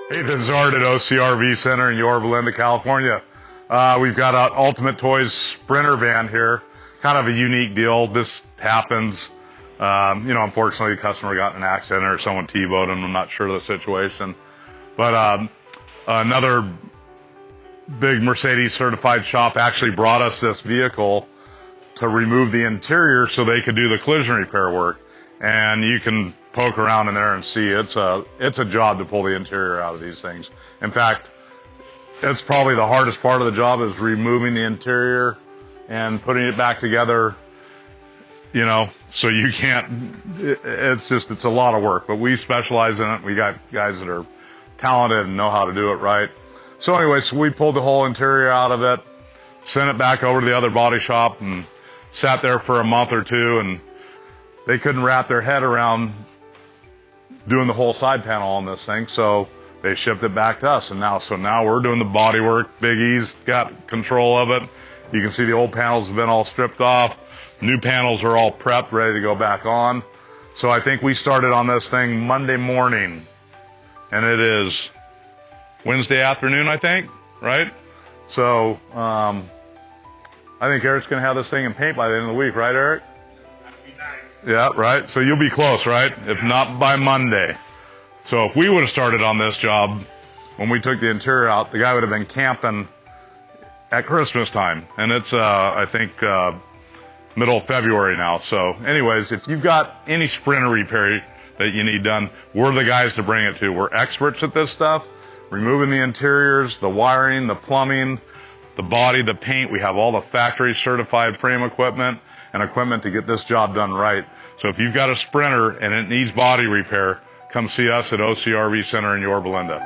Hey, this is Art at OCRV Center in Yorba Linda, California. We've got an Ultimate Toys Sprinter van here. Kind of a unique deal. This happens. Unfortunately, the customer got in an accident or someone T-boned him. I'm not sure of the situation. But another big Mercedes certified shop actually brought us this vehicle to remove the interior so they could do the collision repair work. And you can poke around in there and see it's a job to pull the interior out of these things. In fact, it's probably the hardest part of the job is removing the interior and putting it back together, so you can't, it's a lot of work, but we specialize in it. We got guys that are talented and know how to do it right. So anyways, we pulled the whole interior out of it, sent it back over to the other body shop and sat there for a month or two, and they couldn't wrap their head around doing the whole side panel on this thing, so they shipped it back to us. And now we're doing the body work. Big E's got control of it. You can see the old panels have been all stripped off. New panels are all prepped, ready to go back on. So I think we started on this thing Monday morning, and it is Wednesday afternoon, I think, right? So I think Eric's gonna have this thing in paint by the end of the week, right, Eric? Yeah, right. So you'll be close, right? If not by Monday. So if we would have started on this job when we took the interior out, the guy would have been camping at Christmas time. And it's, I think, middle of February now. So anyways, if you've got any Sprinter repair that you need done, we're the guys to bring it to. We're experts at this stuff. Removing the interiors, the wiring, the plumbing, the body, the paint. We have all the factory certified frame equipment and equipment to get this job done right. So if you've got a Sprinter and it needs body repair, come see us at OCRV Center in Yorba Linda.